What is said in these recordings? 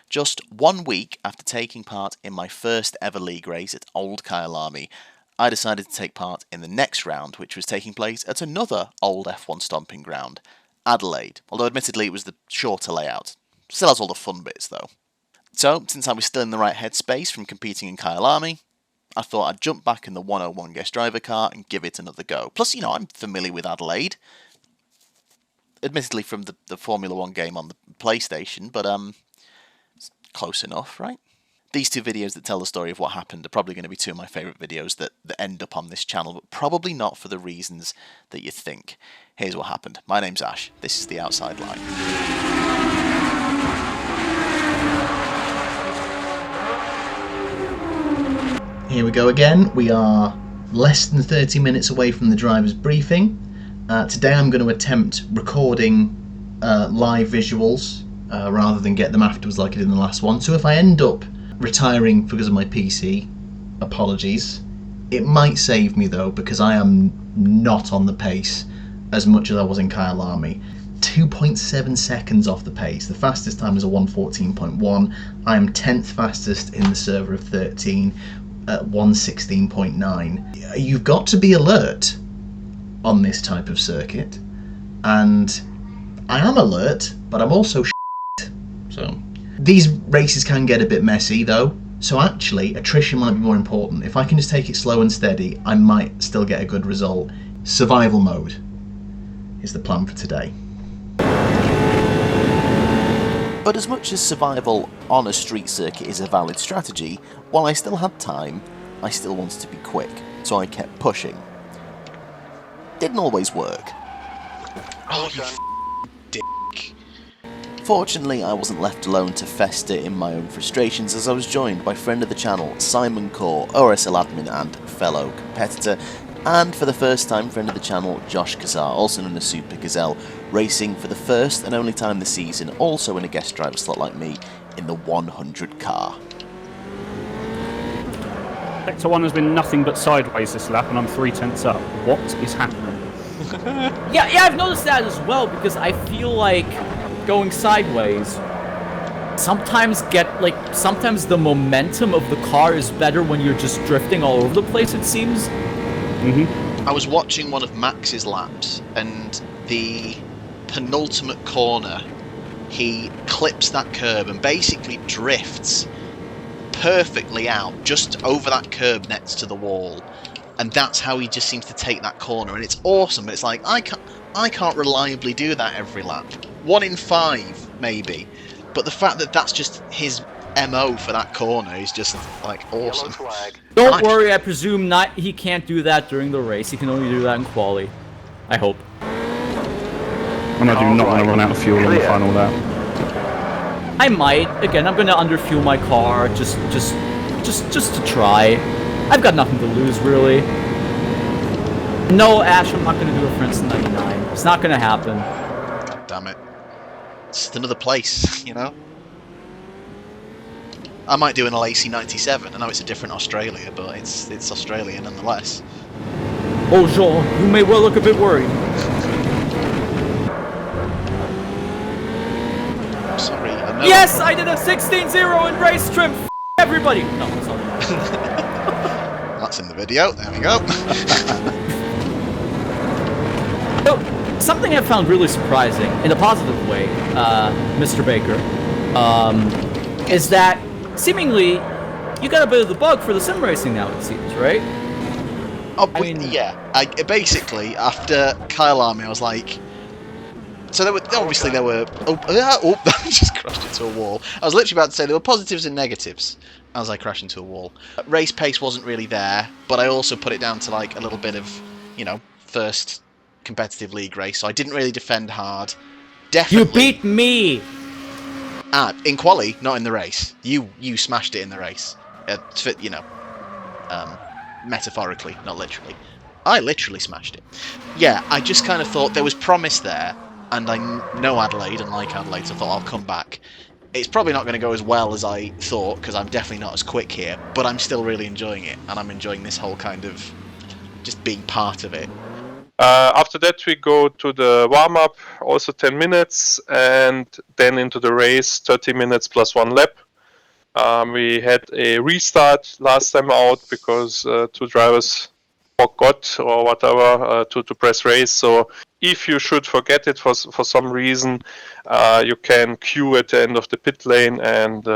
Just 1 week after taking part in my first ever league race at Old Kyalami, I decided to take part in the next round, which was taking place at another old F1 stomping ground, Adelaide, although admittedly it was the shorter layout. Still has all the fun bits though. So, since I was still in the right headspace from competing in Kyalami, I thought I'd jump back in the 101 guest driver car and give it another go. Plus, I'm familiar with Adelaide. Admittedly from the Formula 1 game on the PlayStation, but it's close enough, right? These two videos that tell the story of what happened are probably going to be two of my favourite videos that end up on this channel, but probably not for the reasons that you think. Here's what happened. My name's Ash. This is The Outside Line. Here we go again. We are less than 30 minutes away from the driver's briefing. Today I'm going to attempt recording live visuals rather than get them afterwards like I did in the last one. So if I end up retiring because of my PC, apologies. It might save me though, because I am not on the pace as much as I was in Kyalami. 2.7 seconds off the pace. The fastest time is a 1:14.1. I am 10th fastest in the server of 13 at 1:16.9. You've got to be alert on this type of circuit, and I am alert, but I'm also so these races can get a bit messy though, so actually attrition might be more important. If I can just take it slow and steady, I might still get a good result. Survival mode is the plan for today. But as much as survival on a street circuit is a valid strategy, while I still had time, I still wanted to be quick, so I kept pushing. Didn't always work. Oh, you dick. Fortunately, I wasn't left alone to fester in my own frustrations, as I was joined by friend of the channel, Simon Core, ORSL admin and fellow competitor, and for the first time, friend of the channel, Josh Cassar, also known as Super Gazelle, racing for the first and only time this season, also in a guest driver slot like me, in the 100 car. Sector 1 has been nothing but sideways this lap, and I'm 3/10 up. What is happening? Yeah, I've noticed that as well, because I feel like going sideways sometimes the momentum of the car is better when you're just drifting all over the place, it seems. I was watching one of Max's laps, and the penultimate corner, he clips that curb and basically drifts perfectly out just over that curb next to the wall, and that's how he just seems to take that corner, and it's awesome. It's like I can't reliably do that every lap. 1 in 5 maybe, but the fact that that's just his MO for that corner is just like awesome. Don't worry, I presume he can't do that during the race. He can only do that in quali. I hope. And I do not want to run out of fuel on the final lap. I might. Again, I'm gonna underfuel my car just to try. I've got nothing to lose, really. No, Ash, I'm not gonna do a Princeton 99. It's not gonna happen. God damn it! It's just another place, you know. I might do an LAC 97. I know it's a different Australia, but it's Australian nonetheless. Oh, Jean, you may well look a bit worried. Sorry. Yes, I did a 16-0 in race trim. Everybody. No, sorry. That's in the video. There we go. So, something I found really surprising, in a positive way, Mr. Baker, is that seemingly you got a bit of the bug for the sim racing now, it seems, right? Oh, yeah. Basically, after Kyalami, I was like, so there were Oh, I just crashed into a wall. I was literally about to say there were positives and negatives as I crashed into a wall. Race pace wasn't really there, but I also put it down to like a little bit of, first competitive league race, so I didn't really defend hard. Definitely. You beat me! In quali, not in the race. You smashed it in the race. Metaphorically, not literally. I literally smashed it. Yeah, I just kind of thought there was promise there, and I know Adelaide and like Adelaide, so I thought I'll come back. It's probably not going to go as well as I thought, because I'm definitely not as quick here, but I'm still really enjoying it, and I'm enjoying this whole kind of just being part of it. After that, we go to the warm-up, also 10 minutes, and then into the race, 30 minutes plus 1 lap. We had a restart last time out because 2 drivers forgot or whatever to press race. So if you should forget it for some reason, you can queue at the end of the pit lane and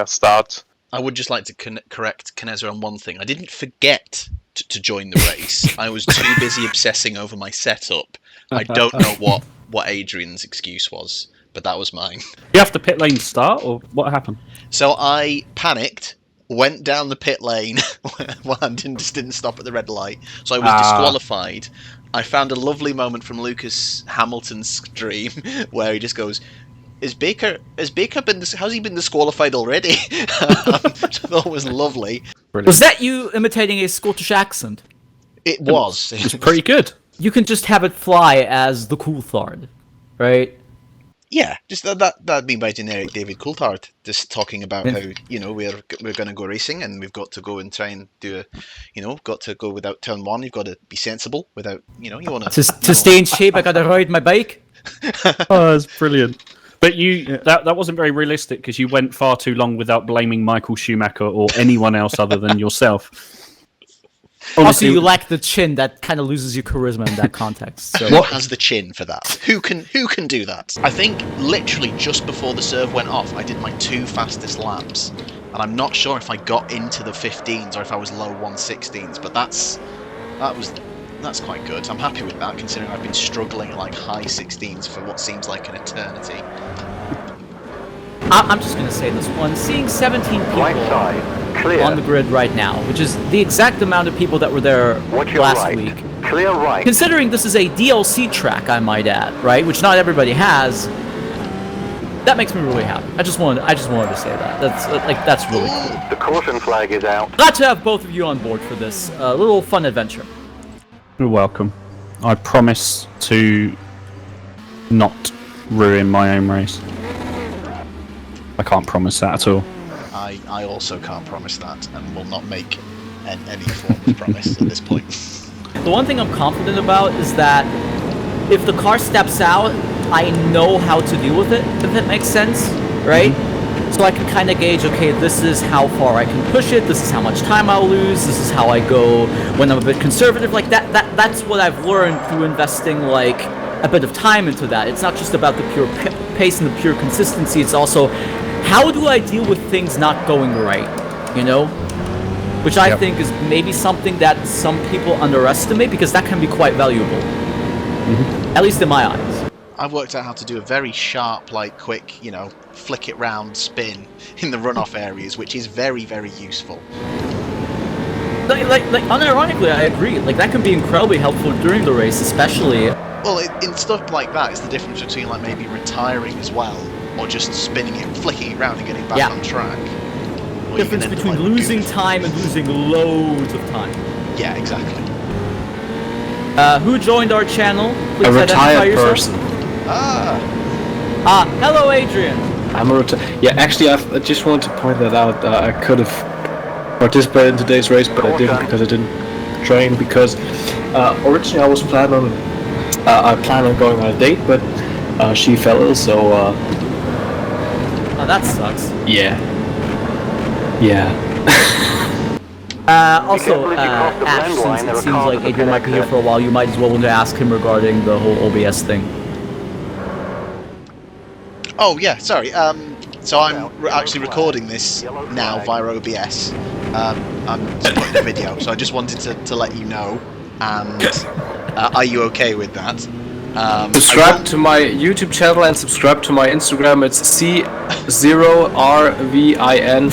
start. I would just like to correct Cassar on one thing. I didn't forget to join the race. I was too busy obsessing over my setup. I don't know what Adrian's excuse was, but that was mine. You have the pit lane start, or what happened? So I panicked, went down the pit lane and didn't stop at the red light. So I was disqualified. I found a lovely moment from Lucas Hamilton's stream where he just goes, Has Baker has he been disqualified already? Which I thought was lovely. Brilliant. Was that you imitating a Scottish accent? It was. It's pretty good. You can just have it fly as the Coulthard, right? Yeah, just that'd be my generic David Coulthard, just talking about how we're going to go racing and we've got to go and try and do got to go without turn one. You've got to be sensible without you want to stay in shape. I got to ride my bike. Oh, that's brilliant. But that wasn't very realistic because you went far too long without blaming Michael Schumacher or anyone else other than yourself. Honestly, also, you lack the chin. That kind of loses your charisma in that context. So. Who has the chin for that? Who can do that? I think literally just before the serve went off, I did my 2 fastest laps, and I'm not sure if I got into the 15s or if I was low 116s. But that's quite good. I'm happy with that, considering I've been struggling at like high 16s for what seems like an eternity. I'm just going to say this one. Seeing 17 people on the grid right now, which is the exact amount of people that were there last week. Clear right. Considering this is a DLC track, I might add, right, which not everybody has, that makes me really happy. I just wanted to say that. That's really cool. The caution flag is out. Glad to have both of you on board for this little fun adventure. You're welcome. I promise to not ruin my own race. I can't promise that at all. I also can't promise that, and will not make any form of promise at this point. The one thing I'm confident about is that if the car steps out, I know how to deal with it, if that makes sense, right? Mm-hmm. So I can kind of gauge, okay, this is how far I can push it, this is how much time I'll lose, this is how I go when I'm a bit conservative. Like that's what I've learned through investing like a bit of time into that. It's not just about the pure pace and the pure consistency, it's also how do I deal with things not going right, Which I think is maybe something that some people underestimate, because that can be quite valuable. Mm-hmm. At least in my eyes. I've worked out how to do a very sharp, quick, flick it round spin in the runoff areas, which is very, very useful. Unironically, I agree. That can be incredibly helpful during the race, especially. Well, in stuff like that, it's the difference between maybe retiring as well, or just spinning it, flicking it around and getting back on track. The difference between losing time and losing loads of time. Yeah, exactly. Who joined our channel? Please a retired person. Hello, Adrian. I'm a Yeah, actually, I just wanted to point that out. I could have participated in today's race, but I didn't because I didn't train. Because originally I planned on going on a date, but she fell ill, so. Oh, that sucks. Yeah. Also, Ash, since it seems like Adrian might be here for a while, you might as well want to ask him regarding the whole OBS thing. Oh, yeah, sorry. So I'm actually recording this now via OBS. I'm putting a video, so I just wanted to let you know. And are you okay with that? Subscribe to my YouTube channel and subscribe to my Instagram. It's C0RVIN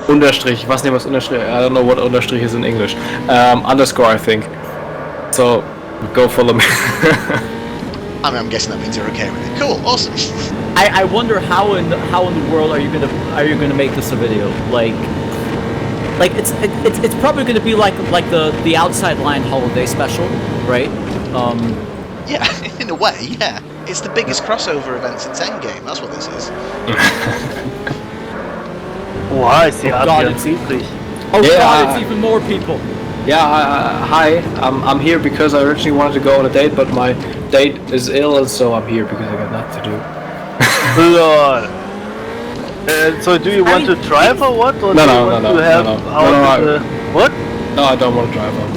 understrich. Ich weiß nicht, was understrich. I don't know what understrich is in English. Underscore, I think. So go follow me. I'm guessing that means you're okay with it. Cool, awesome. I wonder how in the world are you gonna make this a video? It's probably gonna be like the Outside Line holiday special, right? Yeah, in a way, yeah. It's the biggest crossover event since Endgame. That's what this is. Wow, it's the Adrian Friedrich. Oh god, it's even more people. Yeah, hi. I'm here because I originally wanted to go on a date, but my date is ill, and so I'm here because I got nothing to do. Lol. So do you want to drive or what? Or No, do you no, want no, to no, help no, no. out No, with the... What? No, I don't want to drive up.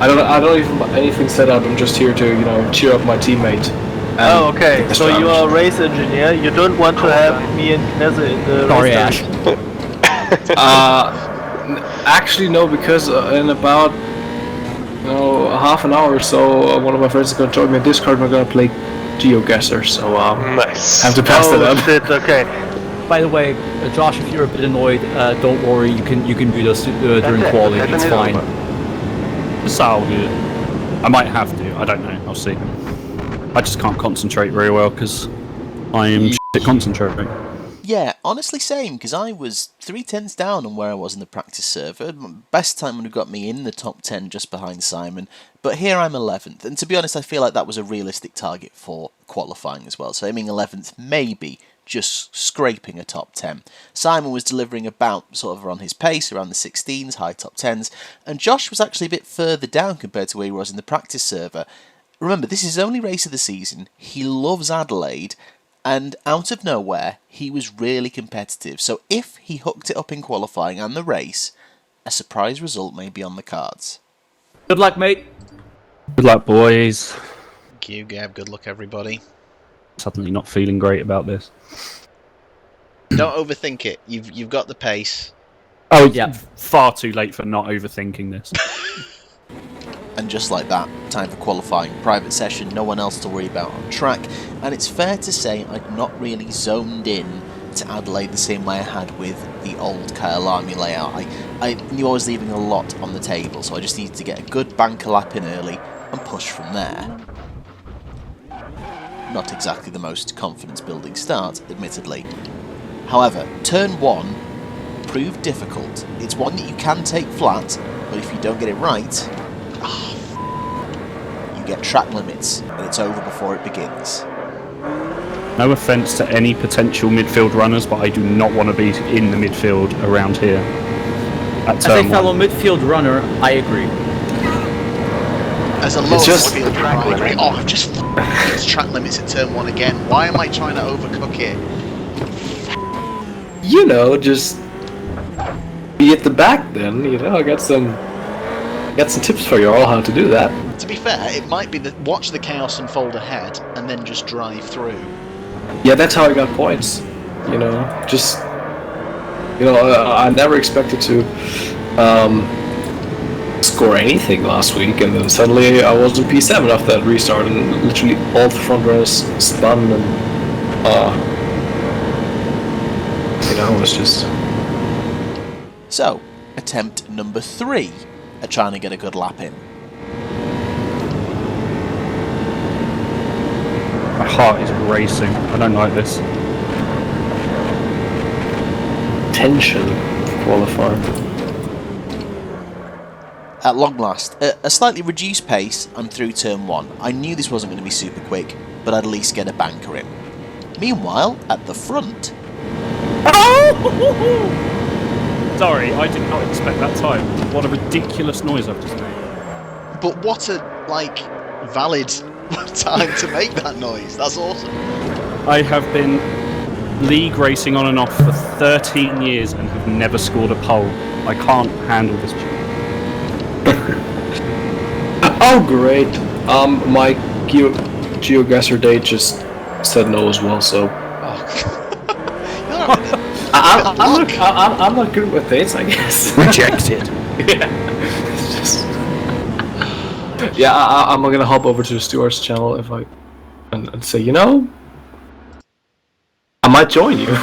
I don't even want anything set up. I'm just here to, cheer up my teammate. Oh, okay. get So you established. are a race engineer. You don't want to have me and Kneze in the Sorry, race. Ash. Actually, no, because in about half an hour or so, one of my friends is gonna join me in Discord. And we're gonna play GeoGuessr. So Nice. have to pass that Oh up. shit, okay. By the way, Josh, if you're a bit annoyed, don't worry. You can mute us during quality. It's fine. So I'll do it. I might have to. I don't know. I'll see. I just can't concentrate very well because I am shit at concentrating. Yeah, honestly same, because I was 3 tenths down on where I was in the practice server. Best time would have got me in the top 10 just behind Simon, but here I'm 11th, and to be honest I feel like that was a realistic target for qualifying as well, so aiming 11th maybe just scraping a top 10. Simon was delivering about sort of around his pace, around the 16s, high top 10s, and Josh was actually a bit further down compared to where he was in the practice server. Remember, this is his only race of the season, he loves Adelaide, and out of nowhere, he was really competitive. So if he hooked it up in qualifying and the race, a surprise result may be on the cards. Good luck, mate. Good luck, boys. Thank you, Gab. Good luck, everybody. Suddenly not feeling great about this. Don't overthink it. You've got the pace. Oh, Yeah. Far too late for not overthinking this. And just like that, time for qualifying. Private session, no one else to worry about on track. And it's fair to say I'd not really zoned in to Adelaide the same way I had with the old Kyle Army layout. I knew I was leaving a lot on the table, so I just needed to get a good banker lap in early and push from there. Not exactly the most confidence-building start, admittedly. However, turn 1 proved difficult. It's one that you can take flat, but if you don't get it right, you get track limits, and it's over before it begins. No offence to any potential midfield runners, but I do not want to be in the midfield around here. As a fellow midfield runner, I agree. As a low midfield runner, I agree. Oh, I've just it's track limits at turn 1 again. Why am I trying to overcook it? Just be at the back then. I got some tips for you all how to do that. To be fair, it might be that watch the chaos unfold ahead and then just drive through. Yeah, that's how I got points. I never expected to score anything last week, and then suddenly I was in P7 after that restart, and literally all the front runners spun, and it was just. So, attempt number 3 at trying to get a good lap in. My heart is racing. I don't like this. Tension qualifying. At long last, a slightly reduced pace, I'm through turn 1. I knew this wasn't going to be super quick, but I'd at least get a banker in. Meanwhile, at the front... Sorry, I did not expect that time. What a ridiculous noise I've just made. But what a, valid time to make that noise. That's awesome. I have been league racing on and off for 13 years and have never scored a pole. I can't handle this. Oh, great. My GeoGuessr date just said no as well, so... I'm not good with dates, I guess. Rejected. Yeah, I'm gonna hop over to the Stewart's channel and say, I might join you.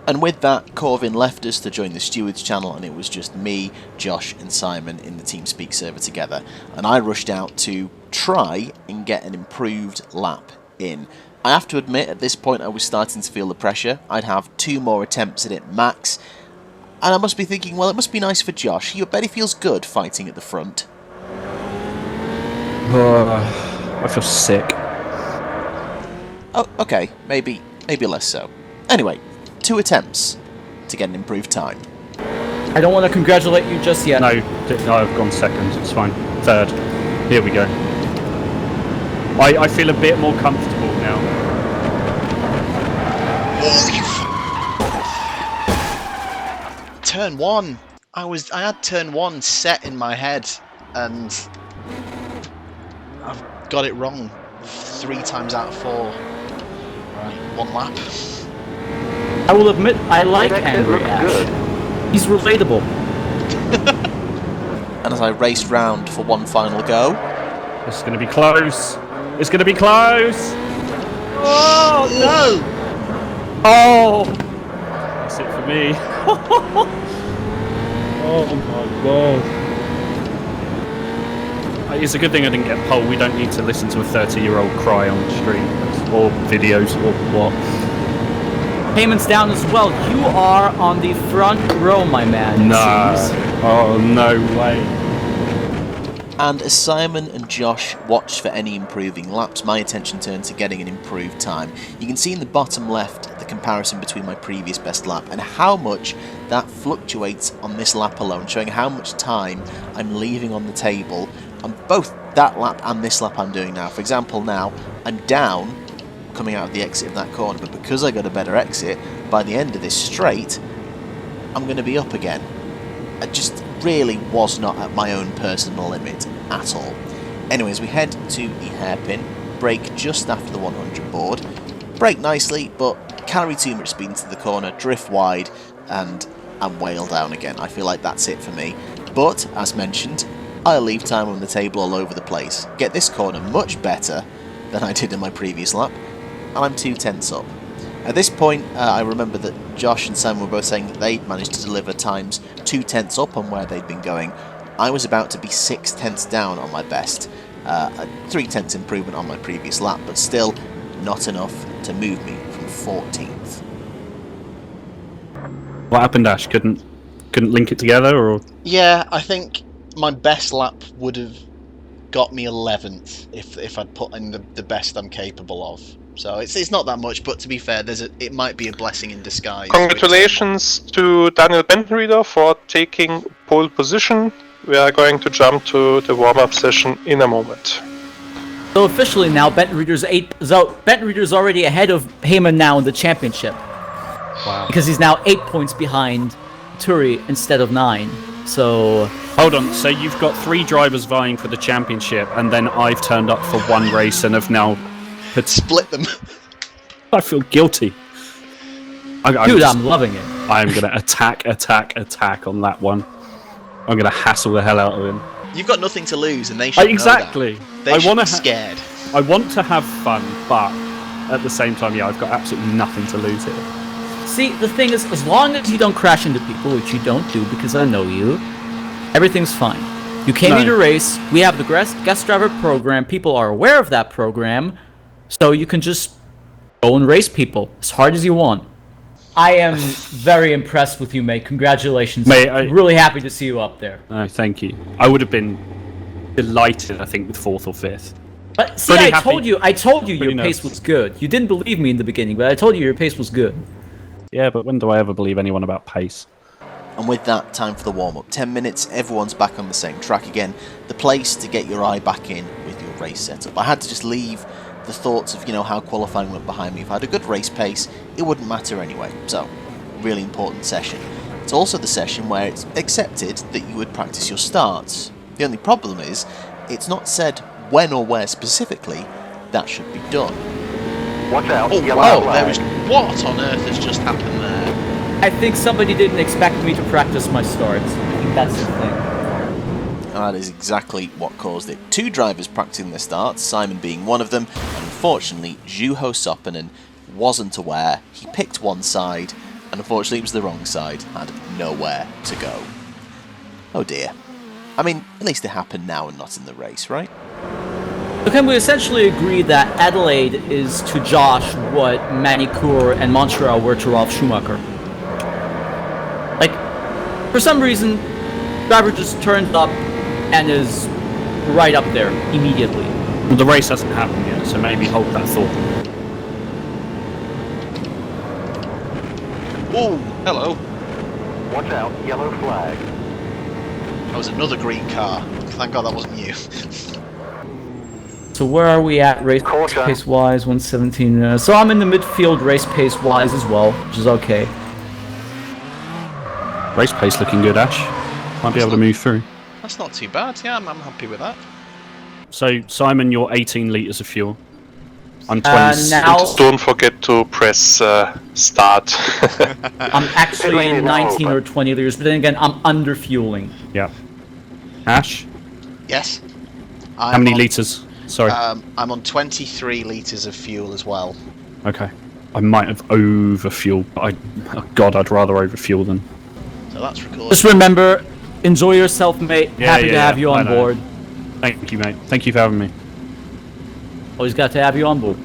And with that, Corvin left us to join the Stewards channel, and it was just me, Josh and Simon in the TeamSpeak server together. And I rushed out to try and get an improved lap in. I have to admit, at this point I was starting to feel the pressure. I'd have 2 more attempts at it max. And I must be thinking, well, it must be nice for Josh. I bet he feels good fighting at the front. I feel sick. Oh, okay, maybe less so. Anyway, 2 attempts to get an improved time. I don't want to congratulate you just yet. No, I've gone second. It's fine. Third. Here we go. I feel a bit more comfortable now. Turn 1. I had turn 1 set in my head, and I've got it wrong 3 times out of 4. Right, 1 lap. I will admit, I like Angry Ash. He's relatable. And as I raced round for one final go, It's going to be close. It's going to be close. Oh no! Oh! That's it for me. Oh my god. It's a good thing I didn't get pole. We don't need to listen to a 30-year-old cry on the stream or videos or what. Payment's down as well. You are on the front row, my man. It seems. Oh, no way. and as Simon and Josh watched for any improving laps, my attention turned to getting an improved time. You can see in the bottom left the comparison between my previous best lap and how much that fluctuates on this lap alone, showing how much time I'm leaving on the table on both that lap and this lap I'm doing now. For example, now I'm down coming out of the exit of that corner, but because I got a better exit, by the end of this straight, I'm going to be up again. I just really was not at my own personal limit at all. Anyways, we head to the hairpin, brake just after the 100 board, brake nicely, but carry too much speed into the corner, drift wide, and I'm whale down again. I feel like that's it for me. But, as mentioned, I'll leave time on the table all over the place, get this corner much better than I did in my previous lap, and I'm 2/10 up. At this point, I remember that Josh and Sam were both saying that they'd managed to deliver times 2/10 up on where they'd been going. I was about to be 6/10 down on my best, a 3/10 improvement on my previous lap, but still not enough to move me from 14th. What happened, Ash? Couldn't link it together, or? Yeah, I think my best lap would have got me 11th if I'd put in the best I'm capable of. So it's not that much, but to be fair, it might be a blessing in disguise. Congratulations to Daniel Bentenrieder for taking pole position. We are going to jump to the warm-up session in a moment. So officially now, Bentenrieder's already ahead of Heyman now in the championship. Wow. Because he's now 8 points behind Turi instead of 9. So Hold on, so you've got 3 drivers vying for the championship, and then I've turned up for one race and have now split them. I feel guilty. I'm loving it. I'm going to attack on that one. I'm going to hassle the hell out of him. You've got nothing to lose, and they should exactly. know that. They should be scared. I want to have fun, but at the same time, yeah, I've got absolutely nothing to lose here. See, the thing is, as long as you don't crash into people, which you don't do because I know you, everything's fine. You came here to race, we have the guest driver program, people are aware of that program, so you can just go and race people as hard as you want. I am very impressed with you, mate. Congratulations. Mate, I'm really happy to see you up there. Oh, thank you. I would have been delighted, I think, with 4th or 5th. But see, I told you your pace was good. You didn't believe me in the beginning, but I told you your pace was good. Yeah, but when do I ever believe anyone about pace? And with that, time for the warm-up. 10 minutes, everyone's back on the same track again. The place to get your eye back in with your race setup. I had to just leave the thoughts of, how qualifying went behind me. If I had a good race pace, it wouldn't matter anyway. So, really important session. It's also the session where it's accepted that you would practice your starts. The only problem is, it's not said when or where specifically that should be done. Watch out. Oh, yellow wow, flag. what on earth has just happened there? I think somebody didn't expect me to practice my starts. I think that's the thing. And that is exactly what caused it. 2 drivers practicing their starts, Simon being one of them, and unfortunately, Juho Soppinen wasn't aware. He picked one side, and unfortunately it was the wrong side, had nowhere to go. Oh dear. I mean, at least it happened now and not in the race, right? So can we essentially agree that Adelaide is to Josh what Manicourt and Montreal were to Ralf Schumacher? Like, for some reason, driver just turned up and is right up there immediately. Well, the race hasn't happened yet, so maybe hold that thought. Oh, hello. Watch out, yellow flag. That was another green car. Thank God that wasn't you. So where are we at race Caution. pace wise? 117. So I'm in the midfield race pace wise as well, which is okay. Race pace looking good, Ash. Might be able to move through. That's not too bad. Yeah, I'm happy with that. So, Simon, you're 18 litres of fuel. I'm 20. Now Don't forget to press start. I'm actually 19 or 20 liters, but then again, I'm under fueling. Yeah. Ash, Yes. how many litres? Sorry. I'm on 23 litres of fuel as well. Okay. I might have overfueled, but God, I'd rather overfuel than. So that's recorded. Just remember, enjoy yourself, mate. Happy to have you I on know. board. Thank you, mate. Thank you for having me. Always got to have you on board.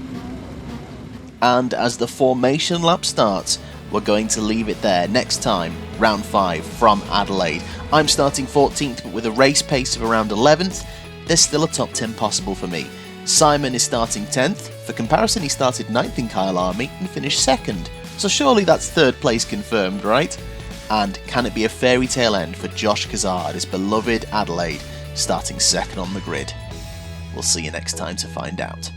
And as the formation lap starts, we're going to leave it there. Next time, round 5 from Adelaide. I'm starting 14th, but with a race pace of around 11th, there's still a top 10 possible for me. Simon is starting 10th. For comparison, he started 9th in Kyle Army and finished 2nd. So surely that's 3rd place confirmed, right? And can it be a fairy tale end for Josh Cassar, his beloved Adelaide, starting 2nd on the grid? We'll see you next time to find out.